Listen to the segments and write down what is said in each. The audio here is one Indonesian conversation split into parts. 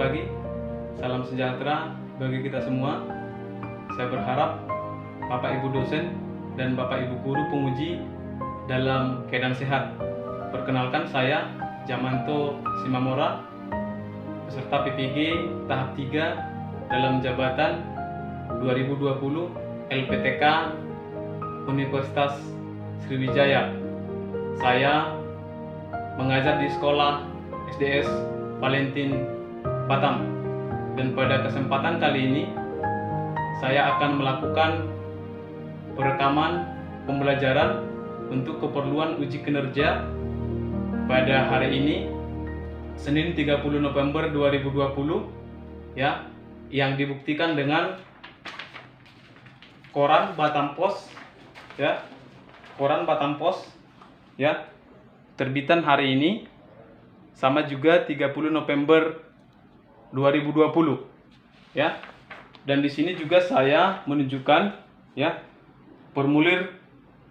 pagi, salam sejahtera bagi kita semua. Saya berharap Bapak Ibu dosen dan Bapak Ibu guru penguji dalam keadaan sehat. Perkenalkan, saya Jamanto Simamora, peserta PPG tahap 3 dalam jabatan 2020 LPTK Universitas Sriwijaya. Saya mengajar di sekolah SDS Valentin Batam, dan pada kesempatan kali ini saya akan melakukan perekaman pembelajaran untuk keperluan uji kinerja pada hari ini, Senin 30 November 2020, ya, yang dibuktikan dengan koran Batam Pos, ya, koran Batam Pos, ya, terbitan hari ini, sama juga 30 November 2020, ya. Dan di sini juga saya menunjukkan, ya, formulir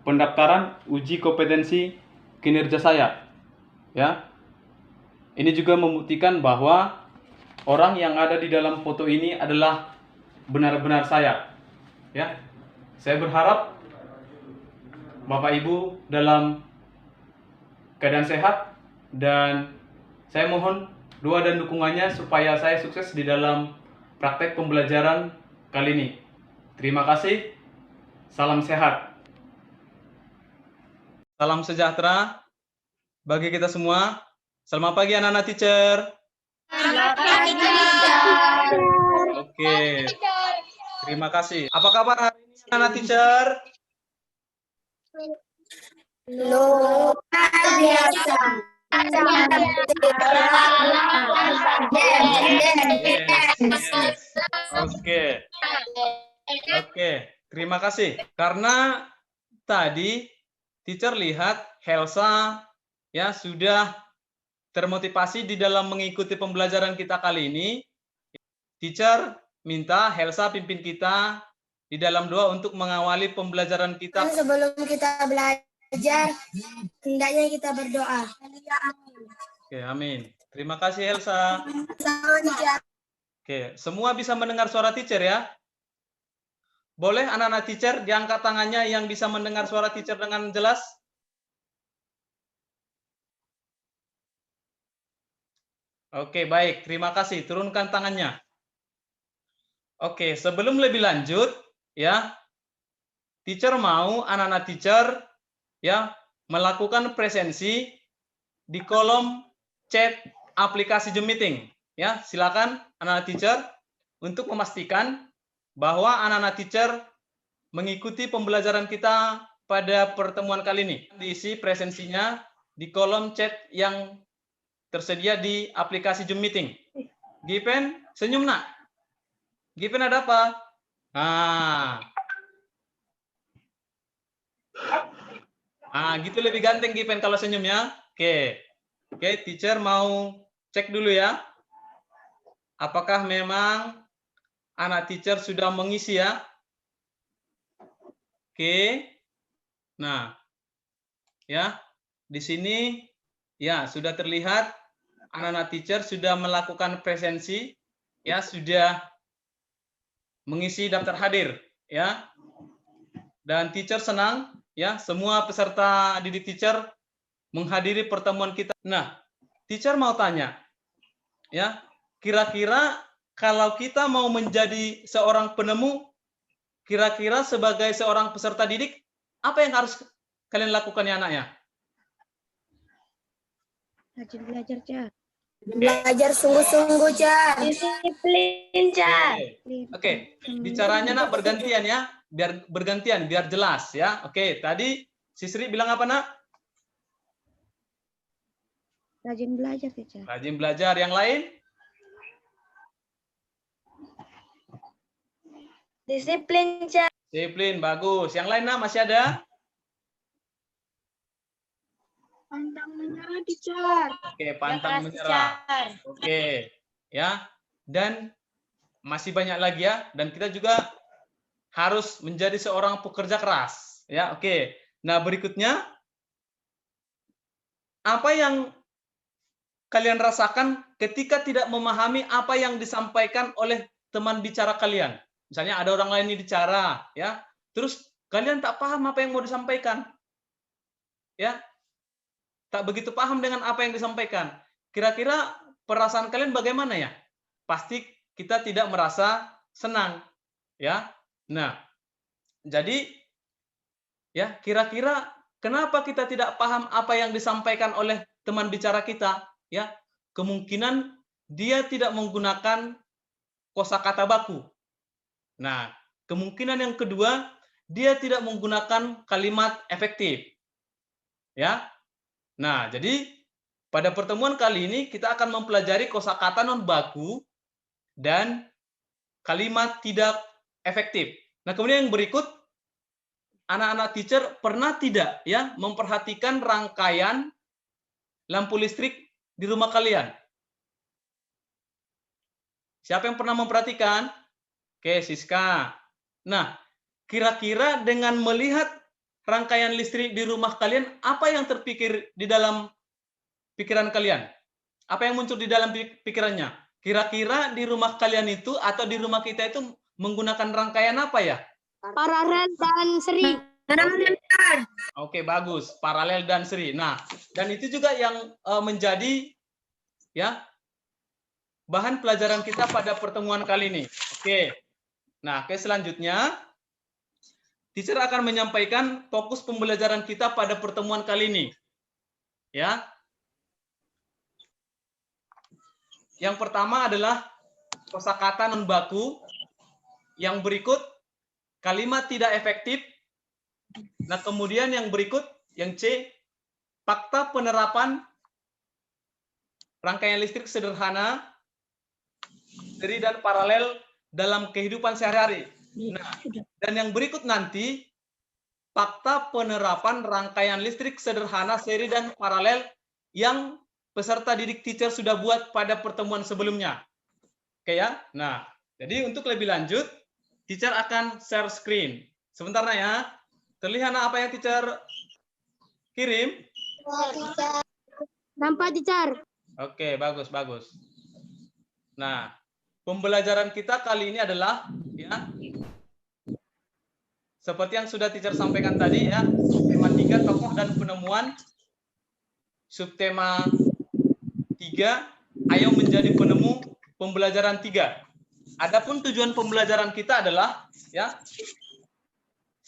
pendaftaran uji kompetensi kinerja saya, ya. Ini juga membuktikan bahwa orang yang ada di dalam foto ini adalah benar-benar saya, ya. Saya berharap Bapak Ibu dalam keadaan sehat, dan saya mohon doa dan dukungannya supaya saya sukses di dalam praktek pembelajaran kali ini. Terima kasih. Salam sehat. Salam sejahtera bagi kita semua. Selamat pagi anak-anak teacher. Selamat pagi, teacher. Oke. Terima kasih. Apa kabar hari ini anak-anak teacher? Luar biasa. Oke, terima kasih. Karena tadi teacher lihat Helsa, ya, sudah termotivasi di dalam mengikuti pembelajaran kita kali ini. Teacher minta Helsa pimpin kita di dalam doa untuk mengawali pembelajaran kita. Sebelum kita belajar, hendaknya kita berdoa. Oke, amin. Terima kasih Helsa. Sama, teacher. Oke, semua bisa mendengar suara teacher, ya? Boleh anak-anak teacher diangkat tangannya yang bisa mendengar suara teacher dengan jelas? Oke, baik. Terima kasih. Turunkan tangannya. Oke, sebelum lebih lanjut, ya, teacher mau anak-anak teacher, ya, melakukan presensi di kolom chat aplikasi Zoom Meeting. Ya, silakan anak-anak teacher untuk memastikan bahwa anak-anak teacher mengikuti pembelajaran kita pada pertemuan kali ini. Diisi presensinya di kolom chat yang tersedia di aplikasi Zoom Meeting. Given, senyum nak. Given ada apa? Gitu lebih ganteng Given kalau senyum, ya. Oke, teacher mau cek dulu, ya. Apakah memang anak teacher sudah mengisi, ya? Oke. Nah, ya, di sini, ya, sudah terlihat anak-anak teacher sudah melakukan presensi, ya, sudah mengisi daftar hadir, ya. Dan teacher senang, ya, semua peserta didik teacher menghadiri pertemuan kita. Nah, teacher mau tanya, ya, kira-kira kalau kita mau menjadi seorang penemu, kira-kira sebagai seorang peserta didik, apa yang harus kalian lakukan, ya, anaknya? Rajin belajar, Car. Belajar sungguh-sungguh, Car. Disiplin, Car. Oke, bicaranya nak bergantian, ya, biar bergantian, biar jelas, ya. Oke, tadi Sisri bilang apa, nak? Rajin belajar, teacher. Rajin belajar. Yang lain? Disiplin, Car. Disiplin, bagus. Yang lain, nak, masih ada? Pantang menyerah, teacher. Oke, pantang menyerah. Oke, ya. Dan masih banyak lagi, ya. Dan kita juga harus menjadi seorang pekerja keras, ya. Oke. Nah, berikutnya apa yang kalian rasakan ketika tidak memahami apa yang disampaikan oleh teman bicara kalian? Misalnya ada orang lain yang bicara, ya, terus kalian tak paham apa yang mau disampaikan, ya, tak begitu paham dengan apa yang disampaikan. Kira-kira perasaan kalian bagaimana ya? Pasti kita tidak merasa senang, ya. Nah, jadi ya kira-kira kenapa kita tidak paham apa yang disampaikan oleh teman bicara kita? Ya, kemungkinan dia tidak menggunakan kosakata baku. Nah, kemungkinan yang kedua, dia tidak menggunakan kalimat efektif. Ya. Nah, jadi pada pertemuan kali ini kita akan mempelajari kosakata non baku dan kalimat tidak efektif. Nah, kemudian yang berikut, anak-anak teacher pernah tidak ya memperhatikan rangkaian lampu listrik di rumah kalian? Siapa yang pernah memperhatikan? Oke, Siska. Nah, kira-kira dengan melihat rangkaian listrik di rumah kalian, apa yang terpikir di dalam pikiran kalian? Apa yang muncul di dalam pikirannya? Kira-kira di rumah kalian itu atau di rumah kita itu menggunakan rangkaian apa ya? Paralel dan seri. Oke, bagus. Paralel dan seri. Nah, dan itu juga yang menjadi ya bahan pelajaran kita pada pertemuan kali ini. Oke. Nah, selanjutnya teacher akan menyampaikan fokus pembelajaran kita pada pertemuan kali ini. Ya. Yang pertama adalah kosakata non baku. Yang berikut kalimat tidak efektif. Nah, kemudian yang berikut, yang C, fakta penerapan rangkaian listrik sederhana, seri dan paralel dalam kehidupan sehari-hari. Nah, dan yang berikut nanti, fakta penerapan rangkaian listrik sederhana, seri dan paralel yang peserta didik teacher sudah buat pada pertemuan sebelumnya. Oke ya. Nah, jadi untuk lebih lanjut, teacher akan share screen. Sebentar ya. Terlihat apa yang teacher kirim? Nampak, teacher. Oke, bagus, bagus. Nah, pembelajaran kita kali ini adalah ya seperti yang sudah teacher sampaikan tadi ya, tema 3 tokoh dan penemuan, subtema 3 ayo menjadi penemu, pembelajaran 3. Adapun tujuan pembelajaran kita adalah ya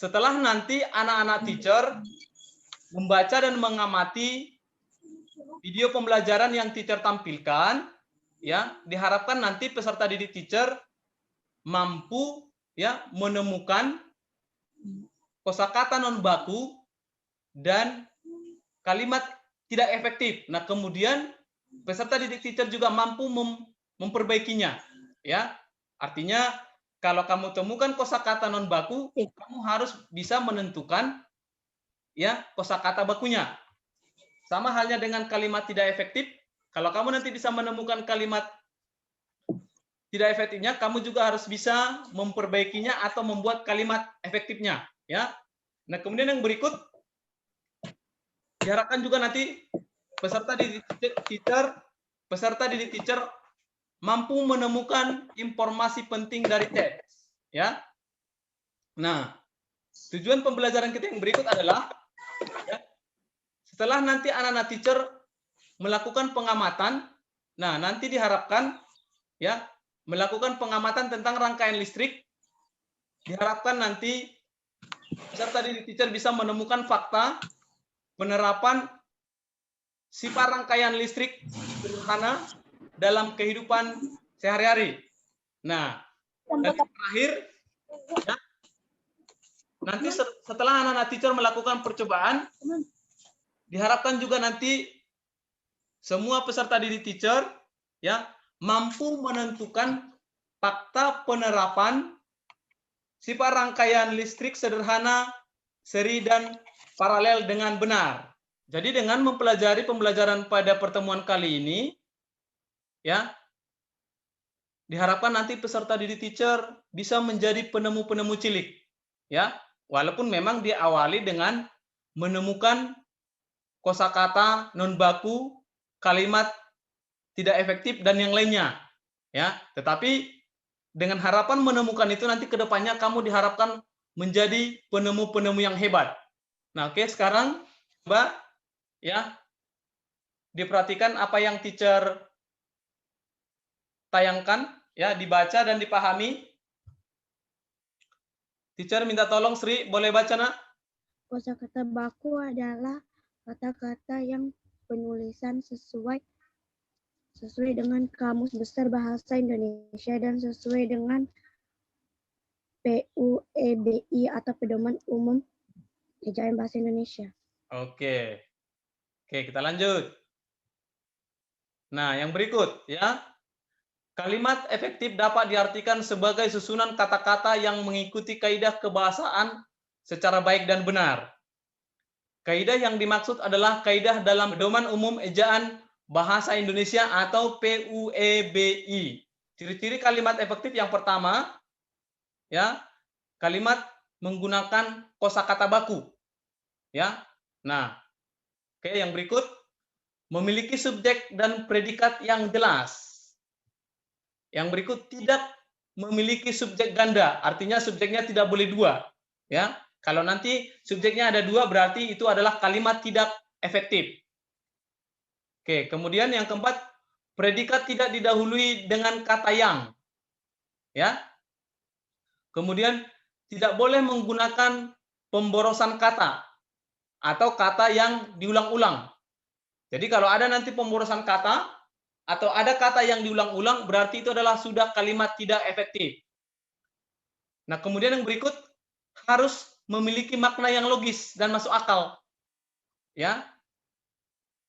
setelah nanti anak-anak teacher membaca dan mengamati video pembelajaran yang teacher tampilkan, ya diharapkan nanti peserta didik teacher mampu ya menemukan kosakata non baku dan kalimat tidak efektif. Nah, kemudian peserta didik teacher juga mampu memperbaikinya, ya. Artinya kalau kamu temukan kosakata non baku, kamu harus bisa menentukan ya kosakata bakunya. Sama halnya dengan kalimat tidak efektif, kalau kamu nanti bisa menemukan kalimat tidak efektifnya, kamu juga harus bisa memperbaikinya atau membuat kalimat efektifnya, ya. Nah, kemudian yang berikut diharapkan juga nanti peserta didik teacher mampu menemukan informasi penting dari teks, ya. Nah, tujuan pembelajaran kita yang berikut adalah ya, setelah nanti anak-anak teacher melakukan pengamatan, nah nanti diharapkan ya melakukan pengamatan tentang rangkaian listrik, diharapkan nanti peserta didik teacher bisa menemukan fakta penerapan sifat rangkaian listrik sederhana dalam kehidupan sehari-hari. Nah, dan terakhir, ya, nanti setelah anak-anak teacher melakukan percobaan, diharapkan juga nanti semua peserta didik teacher ya mampu menentukan fakta penerapan sifat rangkaian listrik sederhana, seri dan paralel dengan benar. Jadi dengan mempelajari pembelajaran pada pertemuan kali ini, ya, diharapkan nanti peserta didik teacher bisa menjadi penemu-penemu cilik, ya, walaupun memang diawali dengan menemukan kosakata non baku, kalimat tidak efektif, dan yang lainnya. Ya, tetapi dengan harapan menemukan itu nanti ke depannya kamu diharapkan menjadi penemu-penemu yang hebat. Nah, oke, sekarang coba ya diperhatikan apa yang teacher tayangkan, ya, dibaca dan dipahami. Teacher minta tolong Sri, boleh baca, Nak? Kosakata baku adalah kata-kata yang penulisan sesuai dengan Kamus Besar Bahasa Indonesia dan sesuai dengan PUEBI atau Pedoman Umum Ejaan Bahasa Indonesia. Oke. Oke, kita lanjut. Nah, yang berikut ya. Kalimat efektif dapat diartikan sebagai susunan kata-kata yang mengikuti kaidah kebahasaan secara baik dan benar. Kaidah yang dimaksud adalah kaidah dalam Pedoman Umum Ejaan Bahasa Indonesia atau PUEBI. Ciri-ciri kalimat efektif yang pertama, ya, kalimat menggunakan kosakata baku. Ya. Nah, oke, yang berikut memiliki subjek dan predikat yang jelas. Yang berikut tidak memiliki subjek ganda, artinya subjeknya tidak boleh dua. Ya, kalau nanti subjeknya ada dua berarti itu adalah kalimat tidak efektif. Oke, kemudian yang keempat, predikat tidak didahului dengan kata yang. Ya. Kemudian tidak boleh menggunakan pemborosan kata atau kata yang diulang-ulang. Jadi kalau ada nanti pemborosan kata atau ada kata yang diulang-ulang, berarti itu adalah sudah kalimat tidak efektif. Nah, kemudian yang berikut harus memiliki makna yang logis dan masuk akal. Ya.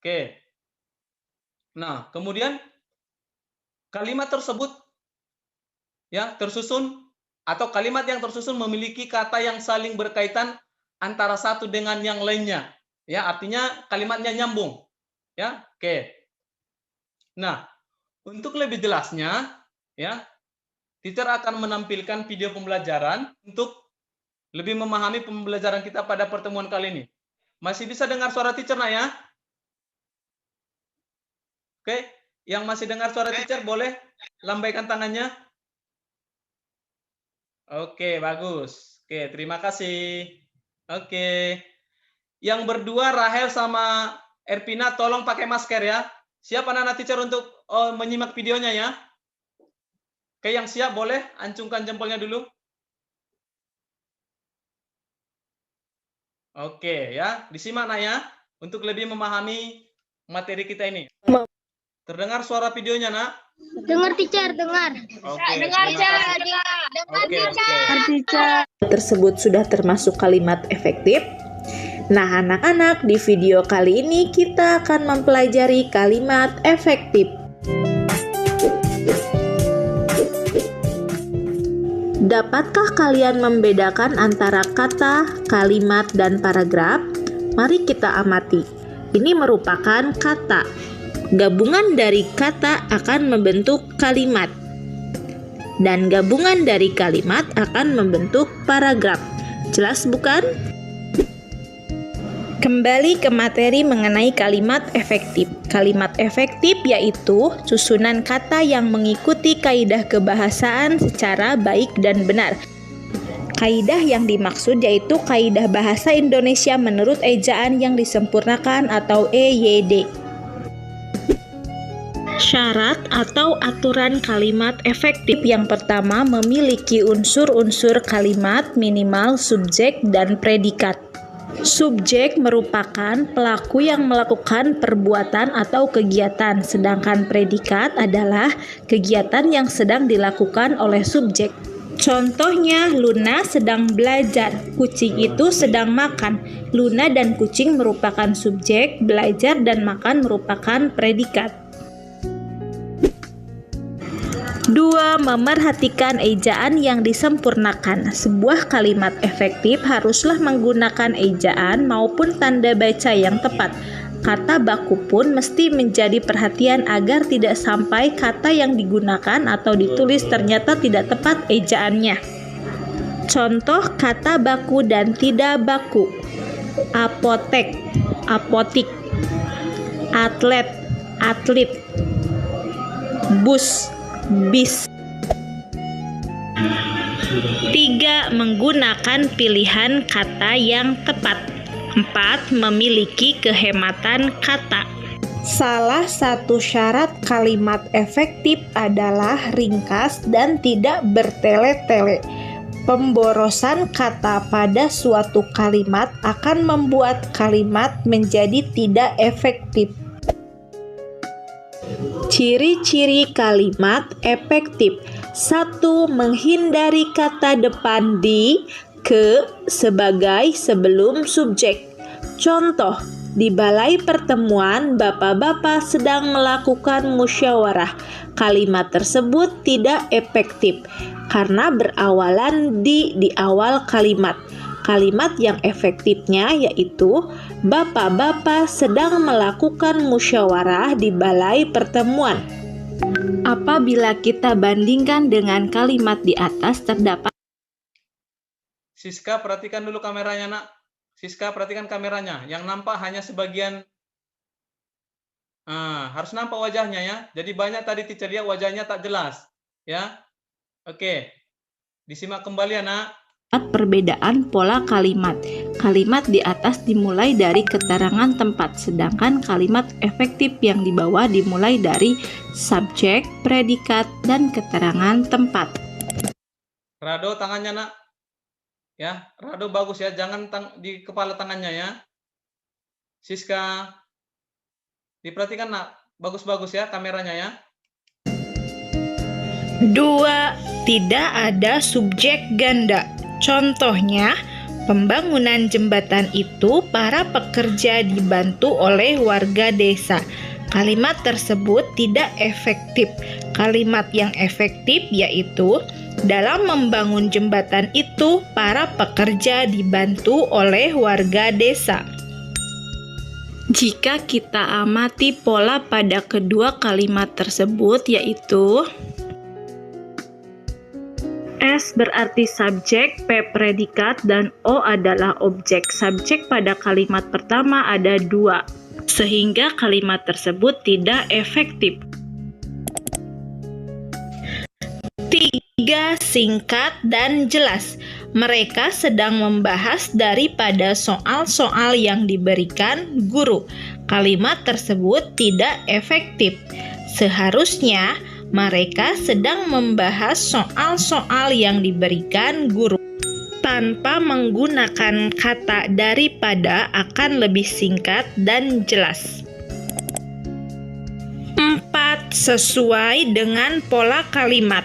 Oke. Nah, kemudian kalimat tersebut ya tersusun atau kalimat yang tersusun memiliki kata yang saling berkaitan antara satu dengan yang lainnya. Ya, artinya kalimatnya nyambung. Ya. Oke. Nah, untuk lebih jelasnya, ya, teacher akan menampilkan video pembelajaran untuk lebih memahami pembelajaran kita pada pertemuan kali ini. Masih bisa dengar suara teacher, Nak, ya? Oke, yang masih dengar suara teacher boleh lambaikan tangannya. Oke, bagus. Oke, terima kasih. Oke. Yang berdua, Rahel sama Erpina, tolong pakai masker ya. Siap anak-anak teacher untuk menyimak videonya ya? Oke, yang siap boleh acungkan jempolnya dulu. Oke ya, disimak Nak ya, untuk lebih memahami materi kita ini. Terdengar suara videonya, Nak? Dengar teacher, dengar. Oke, Dengar, teacher. Tersebut sudah termasuk kalimat efektif. Nah, anak-anak, di video kali ini kita akan mempelajari kalimat efektif. Dapatkah kalian membedakan antara kata, kalimat, dan paragraf? Mari kita amati. Ini merupakan kata. Gabungan dari kata akan membentuk kalimat. Dan gabungan dari kalimat akan membentuk paragraf. Jelas bukan? Kembali ke materi mengenai kalimat efektif. Kalimat efektif yaitu susunan kata yang mengikuti kaidah kebahasaan secara baik dan benar. Kaidah yang dimaksud yaitu kaidah bahasa Indonesia menurut ejaan yang disempurnakan atau EYD. Syarat atau aturan kalimat efektif yang pertama memiliki unsur-unsur kalimat minimal subjek dan predikat. Subjek merupakan pelaku yang melakukan perbuatan atau kegiatan, sedangkan predikat adalah kegiatan yang sedang dilakukan oleh subjek. Contohnya, Luna sedang belajar, kucing itu sedang makan. Luna dan kucing merupakan subjek, belajar dan makan merupakan predikat. 2. Memerhatikan ejaan yang disempurnakan. Sebuah kalimat efektif haruslah menggunakan ejaan maupun tanda baca yang tepat. Kata baku pun mesti menjadi perhatian agar tidak sampai kata yang digunakan atau ditulis ternyata tidak tepat ejaannya. Contoh kata baku dan tidak baku. Apotek, apotik. Atlet, atlet. bus, bis. 3. Menggunakan pilihan kata yang tepat. 4. Memiliki kehematan kata. Salah satu syarat kalimat efektif adalah ringkas dan tidak bertele-tele. Pemborosan kata pada suatu kalimat akan membuat kalimat menjadi tidak efektif. Ciri-ciri kalimat efektif. 1. Menghindari kata depan di, ke, sebagai, sebelum subjek. Contoh, di balai pertemuan bapak-bapak sedang melakukan musyawarah. Kalimat tersebut tidak efektif karena berawalan di awal kalimat. Kalimat yang efektifnya yaitu bapak-bapak sedang melakukan musyawarah di balai pertemuan. Apabila kita bandingkan dengan kalimat di atas terdapat. Siska, perhatikan dulu kameranya, nak. Siska, perhatikan kameranya. Yang nampak hanya sebagian. Harus nampak wajahnya ya. Jadi banyak tadi teacher lihat wajahnya tak jelas. Ya. Oke. Disimak kembali ya, nak. Perbedaan pola kalimat. Kalimat di atas dimulai dari keterangan tempat, sedangkan kalimat efektif yang di bawah dimulai dari subjek, predikat, dan keterangan tempat. Rado tangannya, nak. Ya, Rado bagus ya, jangan di kepala tangannya ya. Siska, diperhatikan, nak. Bagus-bagus ya kameranya ya. 2. Tidak ada subjek ganda. Contohnya, pembangunan jembatan itu para pekerja dibantu oleh warga desa. Kalimat tersebut tidak efektif. Kalimat yang efektif yaitu dalam membangun jembatan itu para pekerja dibantu oleh warga desa. Jika kita amati pola pada kedua kalimat tersebut yaitu S berarti subjek, P predikat, dan O adalah objek. Subjek pada kalimat pertama ada 2, sehingga kalimat tersebut tidak efektif. 3. Singkat dan jelas. Mereka sedang membahas daripada soal-soal yang diberikan guru. Kalimat tersebut tidak efektif. Seharusnya mereka sedang membahas soal-soal yang diberikan guru. Tanpa menggunakan kata daripada akan lebih singkat dan jelas. 4. Sesuai dengan pola kalimat.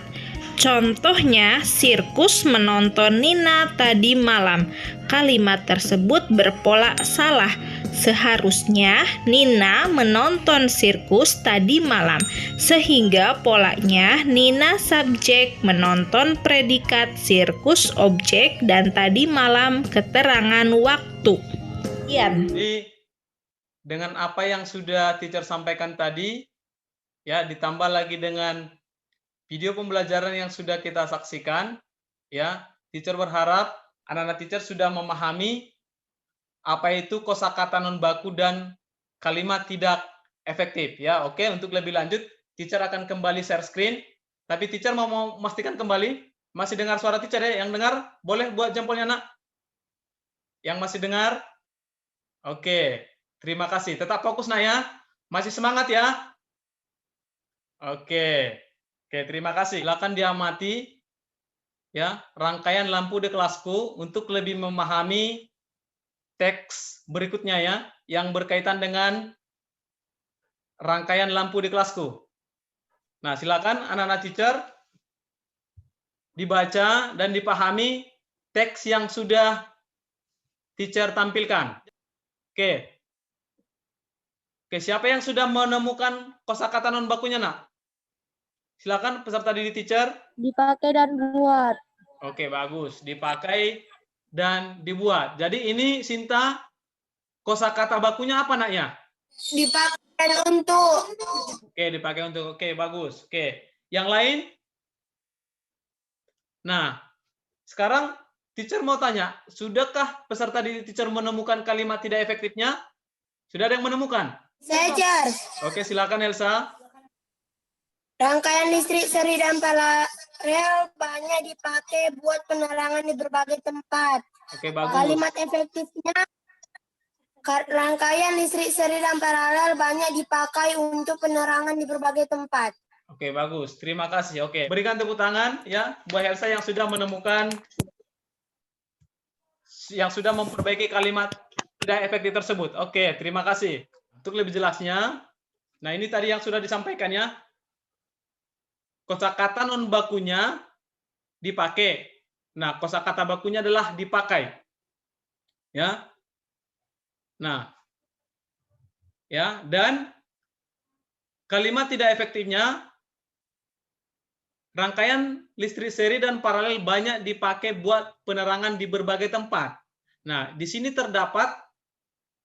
Contohnya, sirkus menonton Nina tadi malam. Kalimat tersebut berpola salah. Seharusnya Nina menonton sirkus tadi malam, sehingga polanya Nina subjek, menonton predikat, sirkus objek, dan tadi malam keterangan waktu. Jadi dengan apa yang sudah teacher sampaikan tadi, ya ditambah lagi dengan video pembelajaran yang sudah kita saksikan, ya teacher berharap anak-anak teacher sudah memahami apa itu kosakata non baku dan kalimat tidak efektif ya. Oke, untuk lebih lanjut teacher akan kembali share screen, tapi teacher mau memastikan kembali masih dengar suara teacher ya. Yang dengar boleh buat jempolnya, nak. Yang masih dengar? Oke, terima kasih. Tetap fokus, nak ya. Masih semangat ya. Oke, terima kasih. Silakan diamati ya rangkaian lampu di kelasku untuk lebih memahami teks berikutnya ya, yang berkaitan dengan rangkaian lampu di kelasku. Nah, silakan anak-anak teacher dibaca dan dipahami teks yang sudah teacher tampilkan. Oke, siapa yang sudah menemukan kosakata non bakunya, nak? Silakan peserta didik teacher. Dipakai dan buat. Oke, bagus. Dipakai dan dibuat. Jadi ini Sinta, kosakata bakunya apa, nak ya? Dipakai untuk. Oke, dipakai untuk. Oke, bagus. Oke. Yang lain? Nah, sekarang teacher mau tanya, sudahkah peserta didik teacher menemukan kalimat tidak efektifnya? Sudah ada yang menemukan? Teacher. Oke, silakan Elsa. Rangkaian listrik seri dan paralel banyak dipakai buat penerangan di berbagai tempat. Oke, bagus. Kalimat efektifnya, rangkaian listrik seri dan paralel banyak dipakai untuk penerangan di berbagai tempat. Oke, bagus. Terima kasih. Oke, berikan tepuk tangan ya buat Elsa yang sudah menemukan, yang sudah memperbaiki kalimat tidak efektif tersebut. Oke, terima kasih. Untuk lebih jelasnya, nah ini tadi yang sudah disampaikan ya. Kosakata non bakunya dipakai. Nah, kosakata bakunya adalah dipakai. Ya. Nah, ya, dan kalimat tidak efektifnya, rangkaian listrik seri dan paralel banyak dipakai buat penerangan di berbagai tempat. Nah, di sini terdapat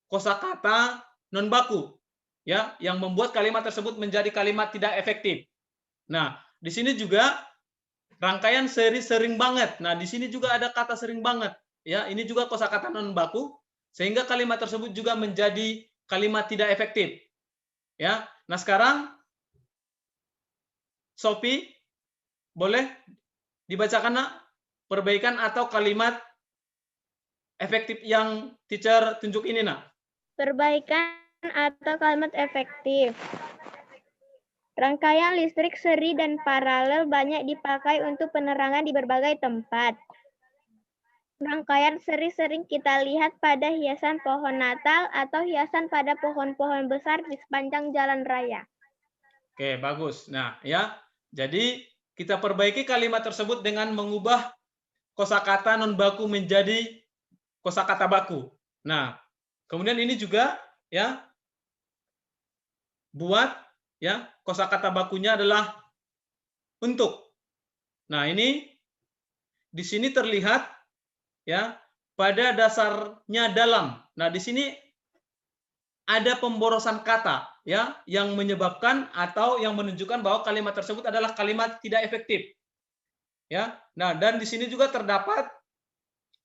kosakata non baku, ya, yang membuat kalimat tersebut menjadi kalimat tidak efektif. Nah, di sini juga rangkaian seri sering banget. Nah, di sini juga ada kata sering banget, ya. Ini juga kosakata non baku, sehingga kalimat tersebut juga menjadi kalimat tidak efektif, ya. Nah, sekarang Sophie, boleh dibacakan nak perbaikan atau kalimat efektif yang teacher tunjuk ini nak? Perbaikan atau kalimat efektif. Rangkaian listrik seri dan paralel banyak dipakai untuk penerangan di berbagai tempat. Rangkaian seri sering kita lihat pada hiasan pohon Natal atau hiasan pada pohon-pohon besar di sepanjang jalan raya. Oke, bagus. Nah, ya. Jadi kita perbaiki kalimat tersebut dengan mengubah kosakata non baku menjadi kosakata baku. Nah, kemudian ini juga ya buat ya kosakata bakunya adalah untuk. Nah, ini di sini terlihat ya pada dasarnya dalam. Nah, di sini ada pemborosan kata ya yang menyebabkan atau yang menunjukkan bahwa kalimat tersebut adalah kalimat tidak efektif. Ya. Nah, dan di sini juga terdapat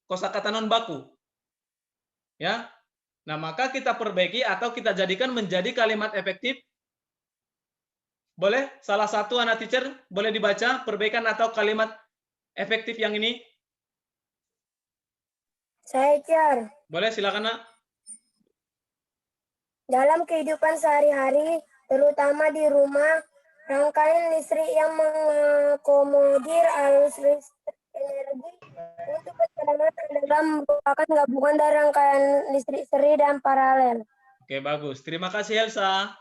kosakata non baku. Ya. Nah, maka kita perbaiki atau kita jadikan menjadi kalimat efektif. Boleh salah satu anak teacher boleh dibaca perbaikan atau kalimat efektif yang ini? Saya, Cer. Boleh, silakan nak. Dalam kehidupan sehari-hari, terutama di rumah, rangkaian listrik yang mengakomodir arus listrik energi untuk penerangan adalah merupakan gabungan dari rangkaian listrik seri dan paralel. Oke, bagus. Terima kasih Elsa.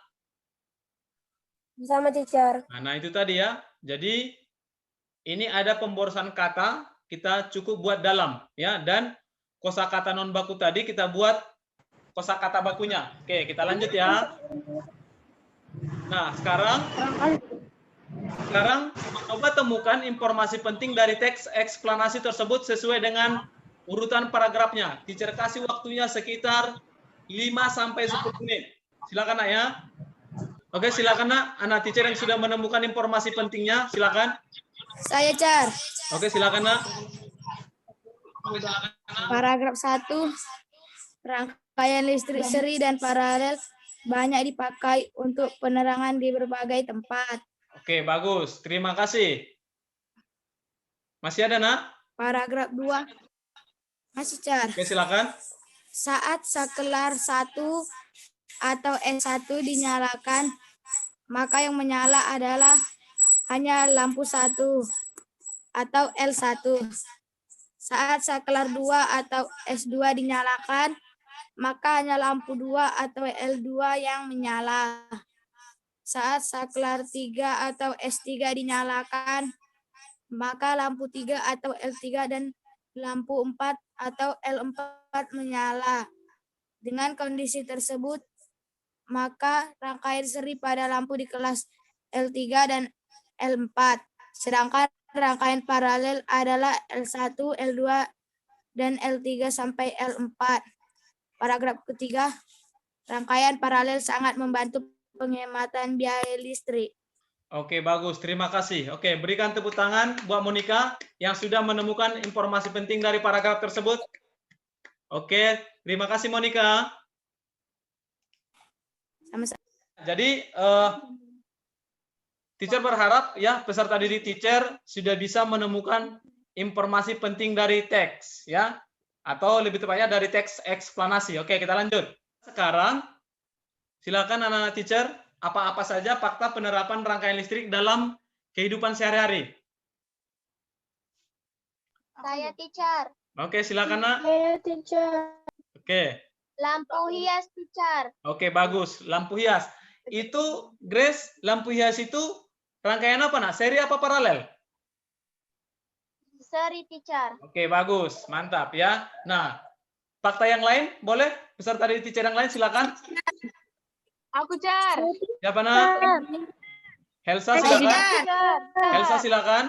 Bersama teacher. Nah, itu tadi ya. Jadi ini ada pemborosan kata, kita cukup buat dalam ya, dan kosakata non baku tadi kita buat kosakata bakunya. Oke, kita lanjut ya. Nah, sekarang coba temukan informasi penting dari teks eksplanasi tersebut sesuai dengan urutan paragrafnya. Teacher kasih waktunya sekitar 5-10 menit. Silakan nak ya. Oke, silakan nak, anak teacher yang sudah menemukan informasi pentingnya, silakan. Saya, Cer. Oke, silakan nak. Paragraf 1. Rangkaian listrik seri dan paralel banyak dipakai untuk penerangan di berbagai tempat. Oke, bagus. Terima kasih. Masih ada, nak? Paragraf 2. Masih, Cer. Oke, silakan. Saat saklar 1 atau S1 dinyalakan, maka yang menyala adalah hanya lampu 1 atau L1. Saat saklar 2 atau S2 dinyalakan, maka hanya lampu 2 atau L2 yang menyala. Saat saklar 3 atau S3 dinyalakan, maka lampu 3 atau L3 dan lampu 4 atau L4 menyala. Dengan kondisi tersebut, maka rangkaian seri pada lampu di kelas L3 dan L4. Sedangkan rangkaian paralel adalah L1, L2, dan L3 sampai L4. Paragraf ketiga, rangkaian paralel sangat membantu penghematan biaya listrik. Oke, bagus. Terima kasih. Oke, berikan tepuk tangan buat Monica yang sudah menemukan informasi penting dari paragraf tersebut. Oke, terima kasih Monica. Sama-sama. Jadi, teacher berharap ya peserta didik teacher sudah bisa menemukan informasi penting dari teks ya, atau lebih tepatnya dari teks eksplanasi. Oke, kita lanjut. Sekarang silakan anak-anak teacher, apa-apa saja fakta penerapan rangkaian listrik dalam kehidupan sehari-hari. Saya teacher. Oke, silakan nak. Saya teacher. Oke. Lampu hias teacher. Oke, bagus. Lampu hias. Itu Grace, lampu hias itu rangkaian apa nak? Seri apa paralel? Seri teacher. Oke, bagus. Mantap ya. Nah, fakta yang lain boleh? Peserta didik teacher yang lain silakan. Aku teacher. Siapa nak? Helsa silakan. Helsa silakan.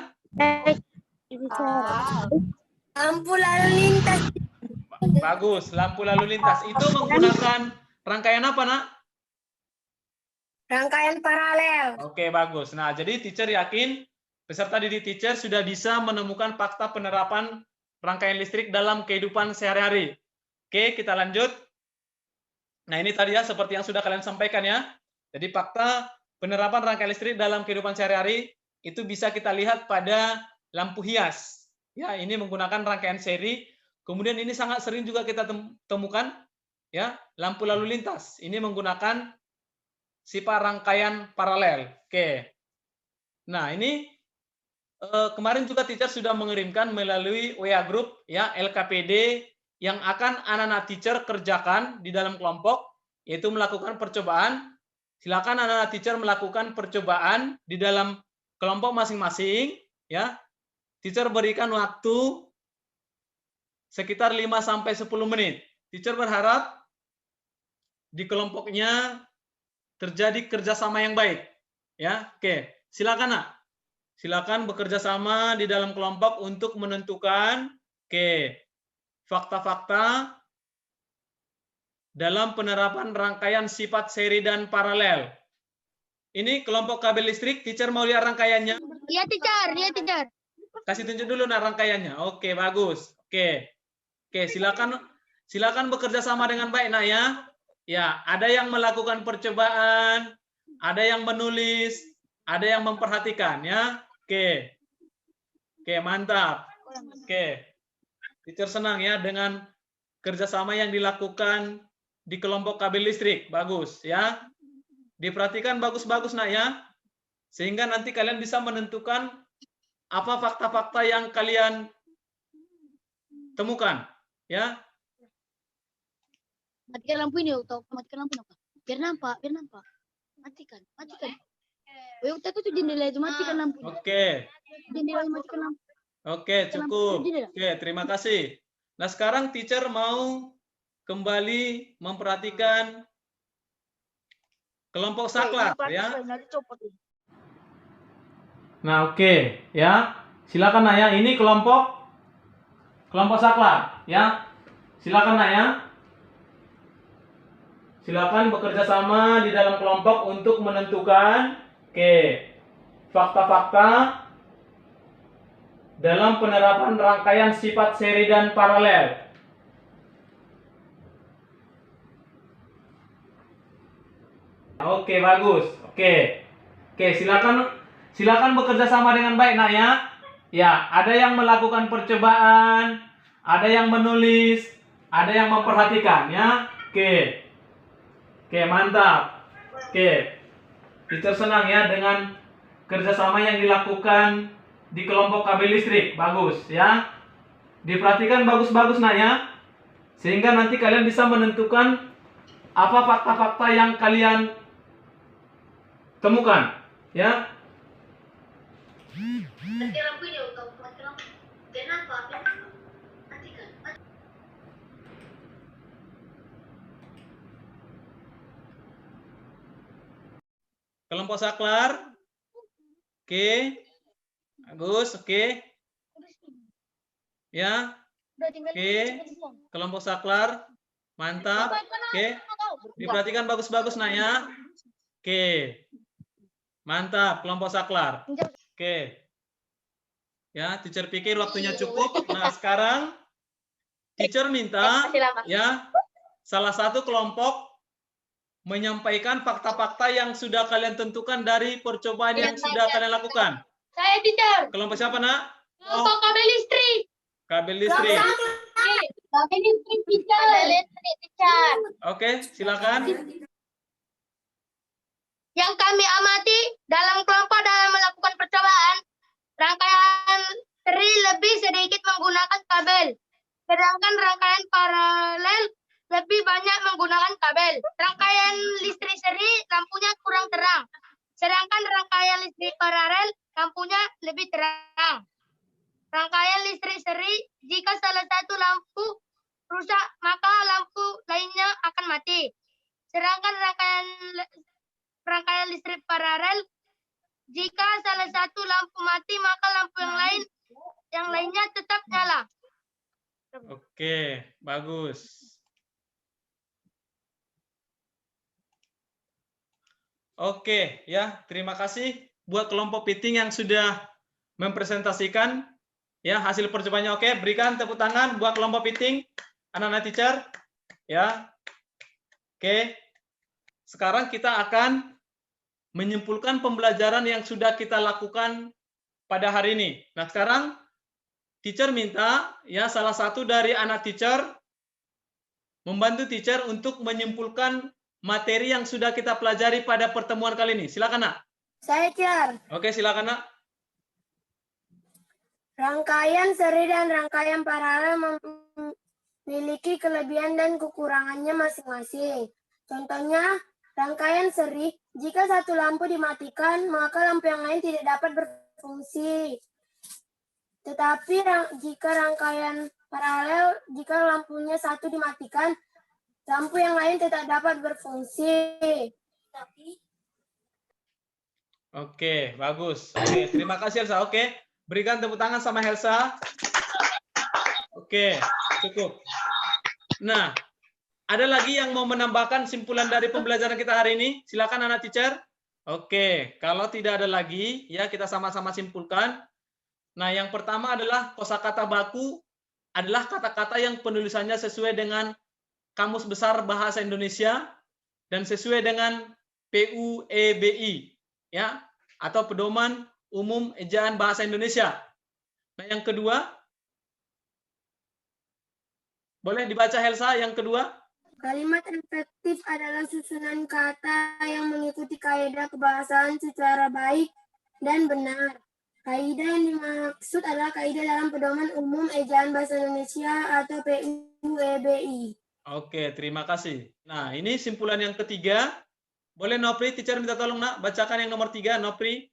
Lampu lalu lintas. Bagus, lampu lalu lintas. Itu menggunakan rangkaian apa, nak? Rangkaian paralel. Oke, bagus. Nah, jadi teacher yakin peserta didik teacher sudah bisa menemukan fakta penerapan rangkaian listrik dalam kehidupan sehari-hari. Oke, kita lanjut. Nah, ini tadi ya seperti yang sudah kalian sampaikan ya. Jadi fakta penerapan rangkaian listrik dalam kehidupan sehari-hari itu bisa kita lihat pada lampu hias. Ya, ini menggunakan rangkaian seri. Kemudian ini sangat sering juga kita temukan ya, lampu lalu lintas. Ini menggunakan sifat rangkaian paralel. Oke. Nah, ini kemarin juga teacher sudah mengirimkan melalui WA group ya, LKPD yang akan anak-anak teacher kerjakan di dalam kelompok, yaitu melakukan percobaan. Silakan anak-anak teacher melakukan percobaan di dalam kelompok masing-masing ya. Teacher berikan waktu sekitar 5-10 menit. Teacher berharap di kelompoknya terjadi kerjasama yang baik. Ya, oke. Silakan nak. Silakan bekerja sama di dalam kelompok untuk menentukan fakta-fakta dalam penerapan rangkaian sifat seri dan paralel. Ini kelompok kabel listrik. Teacher mau lihat rangkaiannya? Iya teacher, iya teacher. Kasih tunjuk dulu nah rangkaiannya. Oke, bagus. Oke, silakan bekerja sama dengan baik nak ya. Ya, ada yang melakukan percobaan, ada yang menulis, ada yang memperhatikan ya. Oke, mantap. Oke, teacher senang ya dengan kerjasama yang dilakukan di kelompok kabel listrik. Bagus ya. Diperhatikan bagus-bagus nak ya. Sehingga nanti kalian bisa menentukan apa fakta-fakta yang kalian temukan, ya? Matikan lampu ini, matikan lampu apa? Biar nampak. Matikan. Oh, kita tutup jendela itu, matikan lampu. Oke. Jendela matikan lampu. Oke, cukup. Oke, terima kasih. Nah, sekarang teacher mau kembali memperhatikan kelompok saklar, ya. Nah, oke, ya. Silakan nak ya. Ini kelompok saklar, ya. Silakan nak ya. Silakan bekerja sama di dalam kelompok untuk menentukan fakta-fakta dalam penerapan rangkaian sifat seri dan paralel. Oke, bagus. Oke, silakan bekerja sama dengan baik nak ya. Ya, ada yang melakukan percobaan, ada yang menulis, ada yang memperhatikan ya. Oke, mantap. Oke, teacher senang ya dengan kerjasama yang dilakukan di kelompok kabel listrik. Bagus ya. Diperhatikan bagus-bagus nak ya. Sehingga nanti kalian bisa menentukan apa fakta-fakta yang kalian temukan ya. Kelompok saklar. Oke. Bagus, oke. Ya. Oke. Kelompok saklar. Mantap. Oke. Diperhatikan bagus-bagus nak ya. Oke. Mantap, kelompok saklar. Oke. Ya, teacher pikir waktunya cukup. Nah, sekarang teacher minta ya salah satu kelompok menyampaikan fakta-fakta yang sudah kalian tentukan dari percobaan yang sudah kalian lakukan. Saya teacher. Kelompok siapa, Nak? Kelompok kabel listrik. Kabel listrik. Kabel listrik teacher. Kabel listrik teacher. Oke, silakan. Yang kami amati dalam kelompok dalam melakukan percobaan, rangkaian seri lebih sedikit menggunakan kabel, sedangkan rangkaian paralel lebih banyak menggunakan kabel. Rangkaian listrik seri lampunya kurang terang, sedangkan rangkaian listrik paralel lampunya lebih terang. Rangkaian listrik seri, jika salah satu lampu rusak, maka lampu lainnya akan mati. Sedangkan rangkaian listrik paralel, jika salah satu lampu mati, maka lampu yang lainnya tetap nyala. Oke, bagus. Oke, ya, terima kasih buat kelompok Piting yang sudah mempresentasikan ya hasil percobaannya. Oke, berikan tepuk tangan buat kelompok Piting, anak-anak teacher. Ya. Oke. Sekarang kita akan menyimpulkan pembelajaran yang sudah kita lakukan pada hari ini. Nah, sekarang teacher minta ya salah satu dari anak teacher membantu teacher untuk menyimpulkan materi yang sudah kita pelajari pada pertemuan kali ini. Silakan, Nak. Saya teacher. Oke, silakan, Nak. Rangkaian seri dan rangkaian paralel memiliki kelebihan dan kekurangannya masing-masing. Contohnya, rangkaian seri, jika satu lampu dimatikan, maka lampu yang lain tidak dapat berfungsi. Tetapi jika rangkaian paralel, jika lampunya satu dimatikan, lampu yang lain tidak dapat berfungsi. Oke, bagus. Oke, terima kasih Elsa. Oke, berikan tepuk tangan sama Elsa. Oke, cukup. Nah, ada lagi yang mau menambahkan simpulan dari pembelajaran kita hari ini? Silakan anak teacher. Oke, kalau tidak ada lagi, ya kita sama-sama simpulkan. Nah, yang pertama adalah kosakata baku adalah kata-kata yang penulisannya sesuai dengan Kamus Besar Bahasa Indonesia dan sesuai dengan PUEBI, ya, atau Pedoman Umum Ejaan Bahasa Indonesia. Nah, yang kedua, boleh dibaca Helsa yang kedua? Kalimat efektif adalah susunan kata yang mengikuti kaidah kebahasaan secara baik dan benar. Kaidah yang dimaksud adalah kaidah dalam Pedoman Umum Ejaan Bahasa Indonesia atau PUEBI. Oke, terima kasih. Nah, ini simpulan yang ketiga. Boleh Nopri, teacher minta tolong, Nak, bacakan yang nomor 3, Nopri.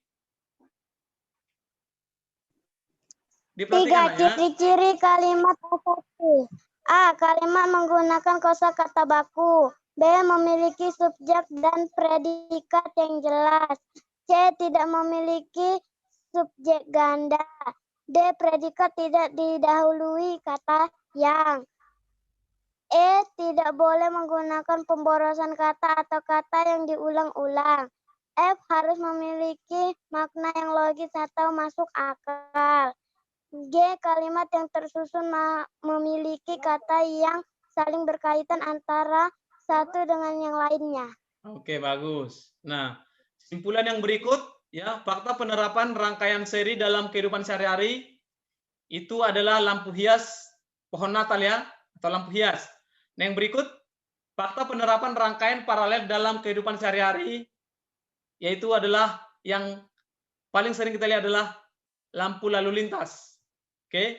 Diperhatikan, 3 ciri-ciri kalimat efektif. A. Kalimat menggunakan kosakata baku. B. Memiliki subjek dan predikat yang jelas. C. Tidak memiliki subjek ganda. D. Predikat tidak didahului kata yang. E. Tidak boleh menggunakan pemborosan kata atau kata yang diulang-ulang. F. Harus memiliki makna yang logis atau masuk akal. G. Kalimat yang tersusun memiliki kata yang saling berkaitan antara satu dengan yang lainnya. Oke, bagus. Nah, simpulan yang berikut, ya, fakta penerapan rangkaian seri dalam kehidupan sehari-hari itu adalah lampu hias pohon Natal, ya, atau lampu hias. Nah, yang berikut, fakta penerapan rangkaian paralel dalam kehidupan sehari-hari, yaitu adalah yang paling sering kita lihat adalah lampu lalu lintas. Oke.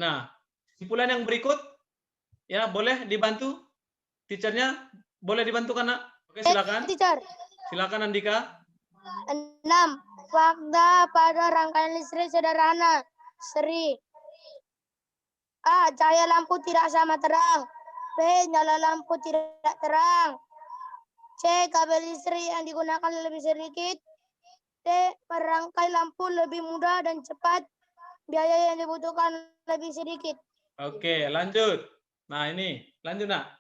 Nah, simpulan yang berikut, ya, boleh dibantu teachernya, boleh dibantu Nak? Oke, silakan. Teacher. Silakan Andika. 6. Fakta pada rangkaian listrik sederhana seri. A. Cahaya lampu tidak sama terang. B. Nyala lampu tidak terang. C. Kabel listrik yang digunakan lebih sedikit. D. Merangkai lampu lebih mudah dan cepat. Biaya yang dibutuhkan lebih sedikit. Oke, lanjut. Nah, ini. Lanjut, Nak.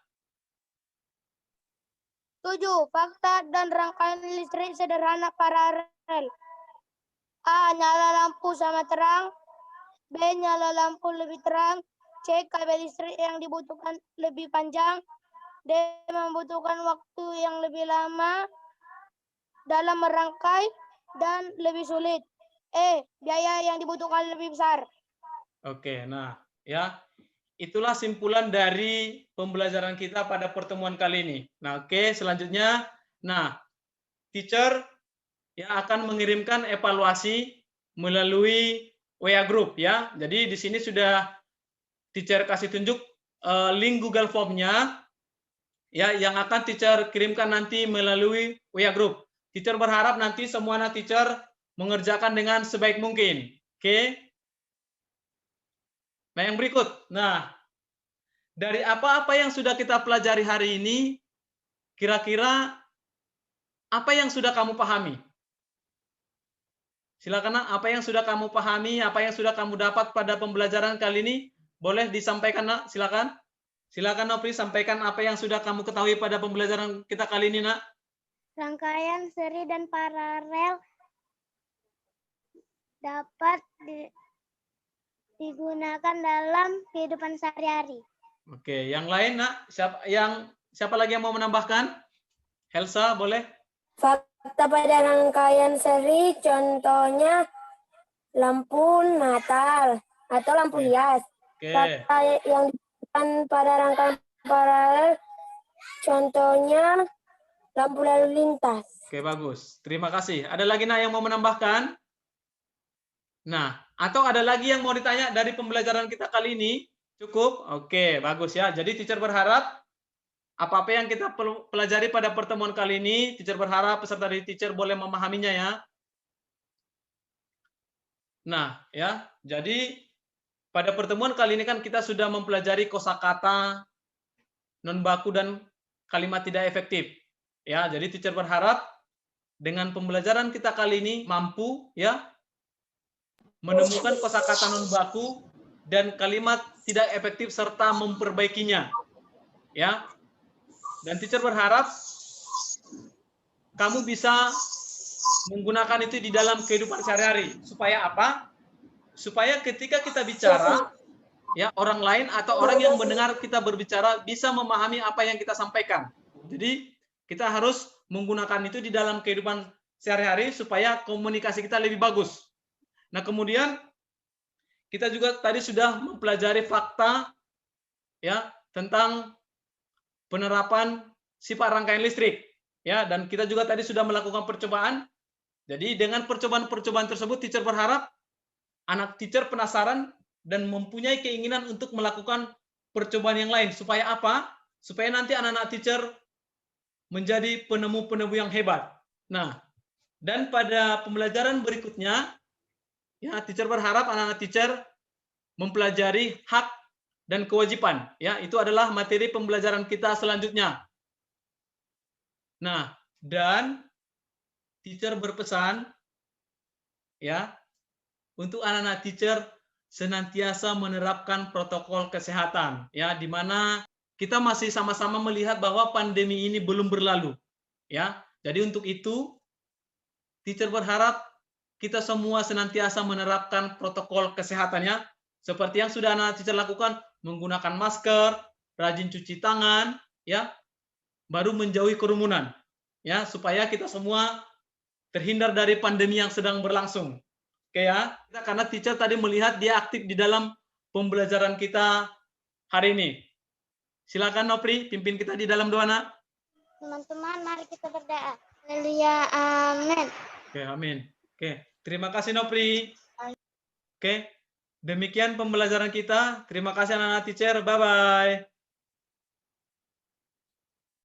7. Fakta dan rangkaian listrik sederhana paralel. A. Nyala lampu sama terang. B. Nyala lampu lebih terang. C. Kabel listrik yang dibutuhkan lebih panjang. D. Membutuhkan waktu yang lebih lama dalam merangkai dan lebih sulit. E. Biaya yang dibutuhkan lebih besar. Oke, nah ya, itulah simpulan dari pembelajaran kita pada pertemuan kali ini. Nah, oke, selanjutnya, nah, teacher yang akan mengirimkan evaluasi melalui WA Group ya. Jadi di sini sudah teacher kasih tunjuk link Google Form-nya ya, yang akan teacher kirimkan nanti melalui WA Group. Teacher berharap nanti semua anak teacher mengerjakan dengan sebaik mungkin. Oke. Nah, yang berikut. Nah, dari apa-apa yang sudah kita pelajari hari ini, kira-kira apa yang sudah kamu pahami? Silakan, Nak, apa yang sudah kamu pahami, apa yang sudah kamu dapat pada pembelajaran kali ini? Boleh disampaikan, Nak, silakan. Silakan, Nopri, sampaikan apa yang sudah kamu ketahui pada pembelajaran kita kali ini, Nak. Rangkaian seri dan paralel dapat digunakan dalam kehidupan sehari-hari. Oke, yang lain, Nak, siapa lagi yang mau menambahkan? Helsa, boleh? Fakta pada rangkaian seri contohnya lampu Natal atau lampu hias. Oke. Fakta yang digunakan pada rangkaian paralel contohnya lampu lalu lintas. Oke, bagus. Terima kasih. Ada lagi, Nak, yang mau menambahkan? Nah, atau ada lagi yang mau ditanya dari pembelajaran kita kali ini? Cukup? Oke, bagus ya. Jadi teacher berharap apa-apa yang kita pelajari pada pertemuan kali ini, teacher berharap peserta dari teacher boleh memahaminya ya. Nah, ya. Jadi pada pertemuan kali ini kan kita sudah mempelajari kosakata, non baku dan kalimat tidak efektif. Ya, jadi teacher berharap dengan pembelajaran kita kali ini mampu ya menemukan kosakata non baku dan kalimat tidak efektif serta memperbaikinya. Ya. Dan teacher berharap kamu bisa menggunakan itu di dalam kehidupan sehari-hari. Supaya apa? Supaya ketika kita bicara, ya, orang lain atau orang yang mendengar kita berbicara bisa memahami apa yang kita sampaikan. Jadi kita harus menggunakan itu di dalam kehidupan sehari-hari supaya komunikasi kita lebih bagus. Nah, kemudian kita juga tadi sudah mempelajari fakta ya tentang penerapan sifat rangkaian listrik ya, dan kita juga tadi sudah melakukan percobaan. Jadi dengan percobaan-percobaan tersebut teacher berharap anak teacher penasaran dan mempunyai keinginan untuk melakukan percobaan yang lain. Supaya apa? Supaya nanti anak-anak teacher menjadi penemu-penemu yang hebat. Nah, dan pada pembelajaran berikutnya ya, teacher berharap anak-anak teacher mempelajari hak dan kewajiban. Ya, itu adalah materi pembelajaran kita selanjutnya. Nah, dan teacher berpesan ya untuk anak-anak teacher senantiasa menerapkan protokol kesehatan ya, di mana kita masih sama-sama melihat bahwa pandemi ini belum berlalu ya. Jadi untuk itu teacher berharap kita semua senantiasa menerapkan protokol kesehatannya seperti yang sudah anak teacher lakukan, menggunakan masker, rajin cuci tangan ya, baru menjauhi kerumunan ya, supaya kita semua terhindar dari pandemi yang sedang berlangsung. Oke ya, karena teacher tadi melihat dia aktif di dalam pembelajaran kita hari ini. Silakan Nopri, pimpin kita di dalam doa, Nak. Teman-teman, mari kita berdoa. Haleluya, amin. Oke, amin. Oke, terima kasih Nopri. Oke, demikian pembelajaran kita. Terima kasih anak-anak teacher. Bye-bye.